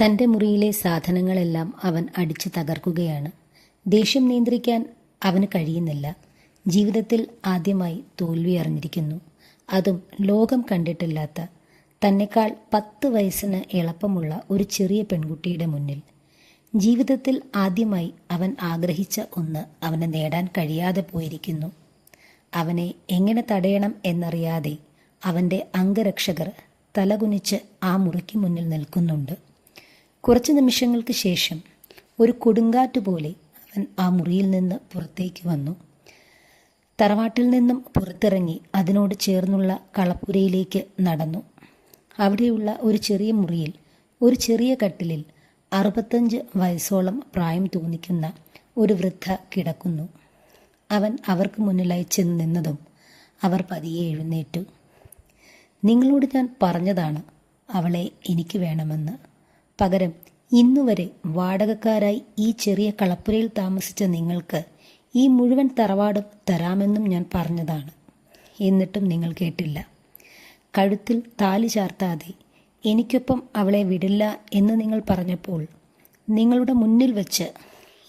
തൻ്റെ മുറിയിലെ സാധനങ്ങളെല്ലാം അവൻ അടിച്ചു തകർക്കുകയാണ്. ദേഷ്യം നിയന്ത്രിക്കാൻ അവന് കഴിയുന്നില്ല. ജീവിതത്തിൽ ആദ്യമായി തോൽവി അറിഞ്ഞിരിക്കുന്നു. അതും ലോകം കണ്ടിട്ടില്ലാത്ത, തന്നെക്കാൾ 10 വയസ്സിന് എളുപ്പമുള്ള ഒരു ചെറിയ പെൺകുട്ടിയുടെ മുന്നിൽ. ജീവിതത്തിൽ ആദ്യമായി അവൻ ആഗ്രഹിച്ച ഒന്ന് അവന് നേടാൻ കഴിയാതെ പോയിരിക്കുന്നു. അവനെ എങ്ങനെ തടയണം എന്നറിയാതെ അവൻ്റെ അംഗരക്ഷകർ തലകുനിച്ച് ആ മുറിക്ക് മുന്നിൽ നിൽക്കുന്നുണ്ട്. കുറച്ച് നിമിഷങ്ങൾക്ക് ശേഷം ഒരു കൊടുങ്കാറ്റ് പോലെ അവൻ ആ മുറിയിൽ നിന്ന് പുറത്തേക്ക് വന്നു. തറവാട്ടിൽ നിന്നും പുറത്തിറങ്ങി അതിനോട് ചേർന്നുള്ള കളപ്പുരയിലേക്ക് നടന്നു. അവിടെയുള്ള ഒരു ചെറിയ മുറിയിൽ, ഒരു ചെറിയ കട്ടിലിൽ 65 വയസ്സോളം പ്രായം തോന്നിക്കുന്ന ഒരു വൃദ്ധ കിടക്കുന്നു. അവൻ അവർക്ക് മുന്നിലായി ചെന്ന് നിന്നതും അവർ പതിയെ എഴുന്നേറ്റു. നിങ്ങളോട് ഞാൻ പറഞ്ഞതാണ് അവളെ എനിക്ക് വേണമെന്ന്. പകരം ഇന്നുവരെ വാടകക്കാരായി ഈ ചെറിയ കളപ്പുരയിൽ താമസിച്ച നിങ്ങൾക്ക് ഈ മുഴുവൻ തറവാടും തരാമെന്നും ഞാൻ പറഞ്ഞതാണ്. എന്നിട്ടും നിങ്ങൾ കേട്ടില്ല. കഴുത്തിൽ താലി ചാർത്താതെ എനിക്കൊപ്പം അവളെ വിടില്ല എന്ന് നിങ്ങൾ പറഞ്ഞപ്പോൾ നിങ്ങളുടെ മുന്നിൽ വച്ച്,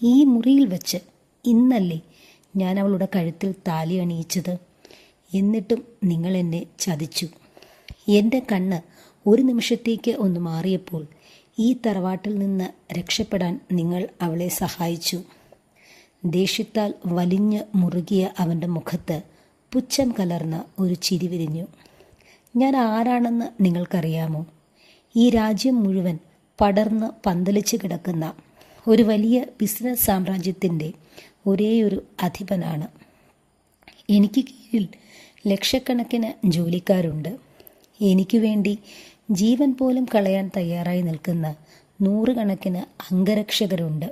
ഈ മുറിയിൽ വച്ച് ഇന്നല്ലേ ഞാൻ അവളുടെ കഴുത്തിൽ താലി അണിയിച്ചത്. എന്നിട്ടും നിങ്ങൾ എന്നെ ചതിച്ചു. എൻ്റെ കണ്ണ് ഒരു നിമിഷത്തേക്ക് ഒന്ന് മാറിയപ്പോൾ ഈ തറവാട്ടിൽ നിന്ന് രക്ഷപ്പെടാൻ നിങ്ങൾ അവളെ സഹായിച്ചു. ദേഷ്യത്താൽ വലിഞ്ഞ് മുറുകിയ അവൻ്റെ മുഖത്ത് പുച്ഛം കലർന്ന ഒരു ചിരി വിരിഞ്ഞു. ഞാൻ ആരാണെന്ന് നിങ്ങൾക്കറിയാമോ? ഈ രാജ്യം മുഴുവൻ പടർന്ന് പന്തലിച്ച് കിടക്കുന്ന ഒരു വലിയ ബിസിനസ് സാമ്രാജ്യത്തിൻ്റെ ഒരേയൊരു അധിപനാണ്. എനിക്ക് കീഴിൽ ലക്ഷക്കണക്കിന് ജോലിക്കാരുണ്ട്. എനിക്ക് വേണ്ടി ജീവൻ പോലും കളയാൻ തയ്യാറായി നിൽക്കുന്ന 100 കണക്കിന് അംഗരക്ഷകരുണ്ട്.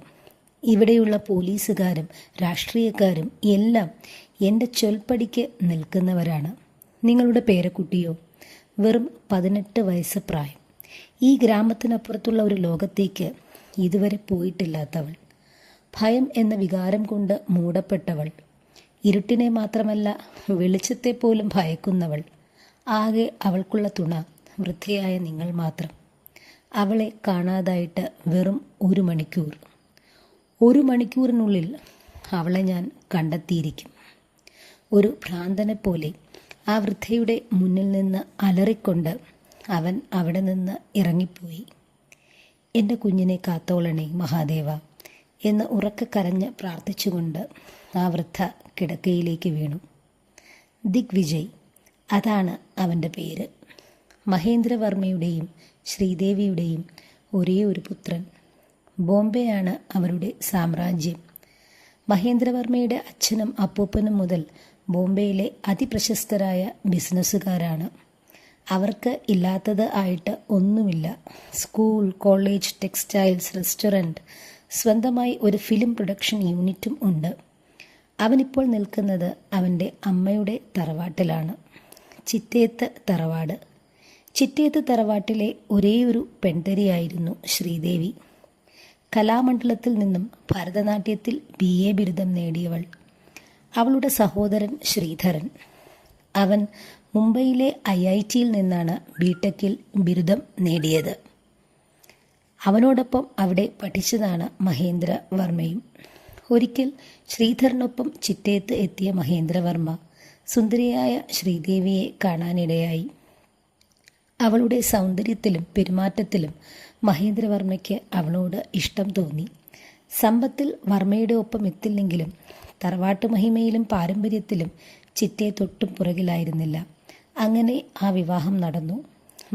ഇവിടെയുള്ള പോലീസുകാരും രാഷ്ട്രീയക്കാരും എല്ലാം എൻ്റെ ചൊൽപ്പടിക്ക് നിൽക്കുന്നവരാണ്. നിങ്ങളുടെ പേരക്കുട്ടിയോ വെറും 18 വയസ്സ് പ്രായം. ഈ ഗ്രാമത്തിനപ്പുറത്തുള്ള ഒരു ലോകത്തേക്ക് ഇതുവരെ പോയിട്ടില്ലാത്തവൾ, ഭയം എന്ന വികാരം കൊണ്ട് മൂടപ്പെട്ടവൾ, ഇരുട്ടിനെ മാത്രമല്ല വെളിച്ചത്തെ പോലും ഭയക്കുന്നവൾ. ആകെ അവൾക്കുള്ള തുണ വൃദ്ധയായ നിങ്ങൾ മാത്രം. അവളെ കാണാതായിട്ട് വെറും 1 മണിക്കൂർ. 1 മണിക്കൂറിനുള്ളിൽ അവളെ ഞാൻ കണ്ടെത്തിയിരിക്കും. ഒരു ഭ്രാന്തനെ പോലെ ആ വൃദ്ധയുടെ മുന്നിൽ നിന്ന് അലറിക്കൊണ്ട് അവൻ അവിടെ നിന്ന് ഇറങ്ങിപ്പോയി. എൻ്റെ കുഞ്ഞിനെ കാത്തോളണേ മഹാദേവ എന്ന് ഉറക്കെ കരഞ്ഞ് പ്രാർത്ഥിച്ചുകൊണ്ട് ആ വൃദ്ധ കിടക്കയിലേക്ക് വീണു. ദിഗ്വിജയ്, അതാണ് അവൻ്റെ പേര്. മഹേന്ദ്രവർമ്മയുടെയും ശ്രീദേവിയുടെയും ഒരേ ഒരു പുത്രൻ. ബോംബെയാണ് അവരുടെ സാമ്രാജ്യം. മഹേന്ദ്രവർമ്മയുടെ അച്ഛനും അപ്പൂപ്പനും മുതൽ ബോംബെയിലെ അതിപ്രശസ്തരായ ബിസിനസ്സുകാരാണ്. അവർക്ക് ഇല്ലാത്തത് ആയിട്ട് ഒന്നുമില്ല. സ്കൂൾ, കോളേജ്, ടെക്സ്റ്റൈൽസ്, റെസ്റ്റോറൻറ്റ്, സ്വന്തമായി ഒരു ഫിലിം പ്രൊഡക്ഷൻ യൂണിറ്റും ഉണ്ട്. അവനിപ്പോൾ നിൽക്കുന്നത് അവൻ്റെ അമ്മയുടെ തറവാട്ടിലാണ്. ചിറ്റേത്ത് തറവാട്. ചിറ്റേത്ത് തറവാട്ടിലെ ഒരേയൊരു പെൺതരിയായിരുന്നു ശ്രീദേവി. കലാമണ്ഡലത്തിൽ നിന്നും ഭരതനാട്യത്തിൽ BA ബിരുദം നേടിയവൾ. അവളുടെ സഹോദരൻ ശ്രീധരൻ. അവൻ മുംബൈയിലെ IITയിൽ നിന്നാണ് BTechൽ ബിരുദം നേടിയത്. അവനോടൊപ്പം അവിടെ പഠിച്ചതാണ് മഹേന്ദ്രവർമ്മയും. ഒരിക്കൽ ശ്രീധരനൊപ്പം ചിറ്റേത്ത് എത്തിയ മഹേന്ദ്രവർമ്മ സുന്ദരിയായ ശ്രീദേവിയെ കാണാനിടയായി. അവളുടെ സൗന്ദര്യത്തിലും പെരുമാറ്റത്തിലും മഹേന്ദ്രവർമ്മയ്ക്ക് അവളോട് ഇഷ്ടം തോന്നി. സമ്പത്തിൽ വർമ്മയുടെ ഒപ്പം എത്തില്ലെങ്കിലും തറവാട്ട് മഹിമയിലും പാരമ്പര്യത്തിലും ചിറ്റേ തൊട്ടും പുറകിലായിരുന്നില്ല. അങ്ങനെ ആ വിവാഹം നടന്നു.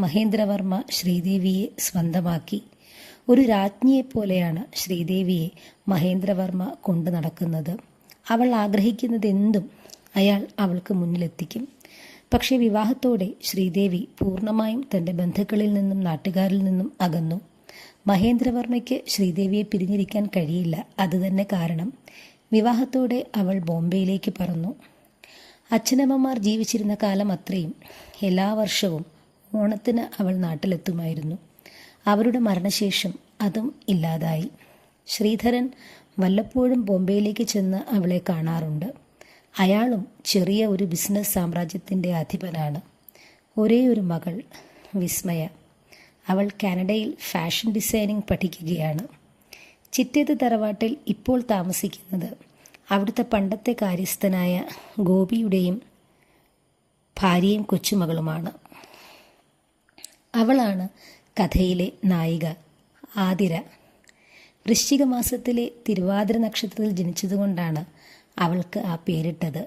മഹേന്ദ്രവർമ്മ ശ്രീദേവിയെ സ്വന്തമാക്കി. ഒരു രാജ്ഞിയെപ്പോലെയാണ് ശ്രീദേവിയെ മഹേന്ദ്രവർമ്മ കൊണ്ടു നടക്കുന്നത്. അവൾ ആഗ്രഹിക്കുന്നതെന്തും അയാൾ അവൾക്ക് മുന്നിലെത്തിക്കും. പക്ഷേ വിവാഹത്തോടെ ശ്രീദേവി പൂർണ്ണമായും തൻ്റെ ബന്ധുക്കളിൽ നിന്നും നാട്ടുകാരിൽ നിന്നും അകന്നു. മഹേന്ദ്രവർമ്മയ്ക്ക് ശ്രീദേവിയെ പിരിഞ്ഞിരിക്കാൻ കഴിയില്ല. അതുതന്നെ കാരണം. വിവാഹത്തോടെ അവൾ ബോംബെയിലേക്ക് പറന്നു. അച്ഛനമ്മമാർ ജീവിച്ചിരുന്ന കാലം അത്രയും എല്ലാ വർഷവും ഓണത്തിന് അവൾ നാട്ടിലെത്തുമായിരുന്നു. അവരുടെ മരണശേഷം അതും ഇല്ലാതായി. ശ്രീധരൻ വല്ലപ്പോഴും ബോംബെയിലേക്ക് ചെന്ന് അവളെ കാണാറുണ്ട്. അയാളും ചെറിയ ഒരു ബിസിനസ് സാമ്രാജ്യത്തിൻ്റെ അധിപനാണ്. ഒരേ ഒരു മകൾ വിസ്മയ. അവൾ കാനഡയിൽ ഫാഷൻ ഡിസൈനിങ് പഠിക്കുകയാണ്. ചിറ്റേത്ത് തറവാട്ടിൽ ഇപ്പോൾ താമസിക്കുന്നത് അവിടുത്തെ പണ്ടത്തെ കാര്യസ്ഥനായ ഗോപിയുടെയും ഭാര്യയും കൊച്ചുമകളുമാണ്. അവളാണ് കഥയിലെ നായിക ആതിര. വൃശ്ചിക മാസത്തിലെ തിരുവാതിര നക്ഷത്രത്തിൽ ജനിച്ചതുകൊണ്ടാണ് അവൾക്ക് ആ പേരിട്ടത്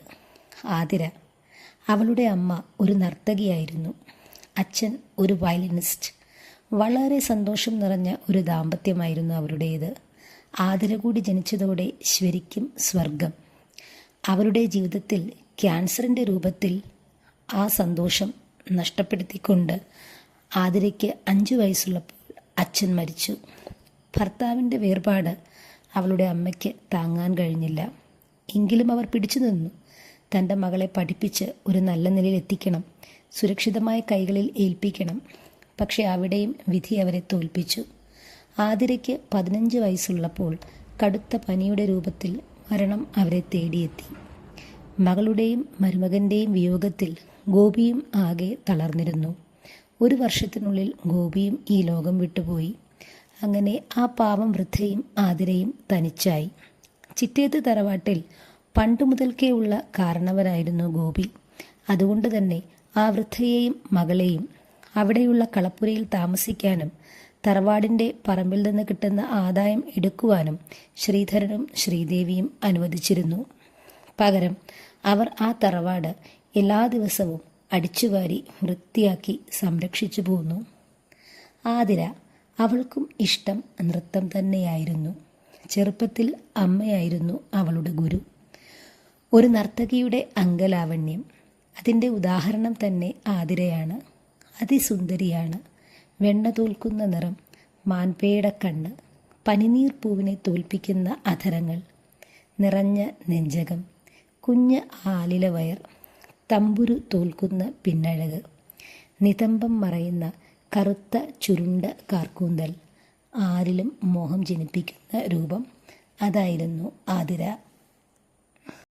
ആതിര. അവളുടെ അമ്മ ഒരു നർത്തകിയായിരുന്നു, അച്ഛൻ ഒരു വയലിനിസ്റ്റ്. വളരെ സന്തോഷം നിറഞ്ഞ ഒരു ദാമ്പത്യമായിരുന്നു അവരുടേത്. ആതിര കൂടി ജനിച്ചതോടെ ശരിക്കും സ്വർഗം. അവരുടെ ജീവിതത്തിൽ ക്യാൻസറിൻ്റെ രൂപത്തിൽ ആ സന്തോഷം നഷ്ടപ്പെടുത്തിക്കൊണ്ട് ആതിരയ്ക്ക് 5 വയസ്സുള്ളപ്പോൾ അച്ഛൻ മരിച്ചു. ഭർത്താവിൻ്റെ വേർപാട് അവളുടെ അമ്മയ്ക്ക് താങ്ങാൻ കഴിഞ്ഞില്ല. എങ്കിലും അവർ പിടിച്ചു നിന്നു. തൻ്റെ മകളെ പഠിപ്പിച്ച് ഒരു നല്ല നിലയിൽ എത്തിക്കണം, സുരക്ഷിതമായ കൈകളിൽ ഏൽപ്പിക്കണം. പക്ഷെ അവിടെയും വിധി അവരെ തോൽപ്പിച്ചു. ആതിരയ്ക്ക് 15 വയസ്സുള്ളപ്പോൾ കടുത്ത പനിയുടെ രൂപത്തിൽ മരണം അവരെ തേടിയെത്തി. മകളുടെയും മരുമകൻ്റെയും വിയോഗത്തിൽ ഗോപിയും ആകെ തളർന്നിരുന്നു. 1 വർഷത്തിനുള്ളിൽ ഗോപിയും ഈ ലോകം വിട്ടുപോയി. അങ്ങനെ ആ പാവം വൃദ്ധയും ആതിരയും തനിച്ചായി. ചിറ്റേത്ത് തറവാട്ടിൽ പണ്ടു മുതൽക്കേ ഉള്ള കാരണവരായിരുന്നു ഗോപി. അതുകൊണ്ട് തന്നെ ആ വൃദ്ധയെയും മകളെയും അവിടെയുള്ള കളപ്പുരയിൽ താമസിക്കാനും തറവാടിൻ്റെ പറമ്പിൽ നിന്ന് കിട്ടുന്ന ആദായം എടുക്കുവാനും ശ്രീധരനും ശ്രീദേവിയും അനുവദിച്ചിരുന്നു. പകരം അവർ ആ തറവാട് എല്ലാ ദിവസവും അടിച്ചുവാരി വൃത്തിയാക്കി സംരക്ഷിച്ചു പോന്നു. ആതിര, അവൾക്കും ഇഷ്ടം നൃത്തം തന്നെയായിരുന്നു. ചെറുപ്പത്തിൽ അമ്മയായിരുന്നു അവളുടെ ഗുരു. ഒരു നർത്തകിയുടെ അംഗലാവണ്യം, അതിൻ്റെ ഉദാഹരണം തന്നെ ആതിരയാണ്. അതിസുന്ദരിയാണ്. വെണ്ണ തോൽക്കുന്ന നിറം, മാൻപേയുടെ കണ്ണ്, പനിനീർ പൂവിനെ തോൽപ്പിക്കുന്ന അധരങ്ങൾ, നിറഞ്ഞ നെഞ്ചകം, കുഞ്ഞ് ആലില വയർ, തമ്പുരു തോൽക്കുന്ന പിന്നഴക്, നിതംബം മറയുന്ന കറുത്ത ചുരുണ്ട കാർക്കൂന്തൽ, ആരിലും മോഹം ജനിപ്പിക്കുന്ന രൂപം. അതായിരുന്നു ആതിര.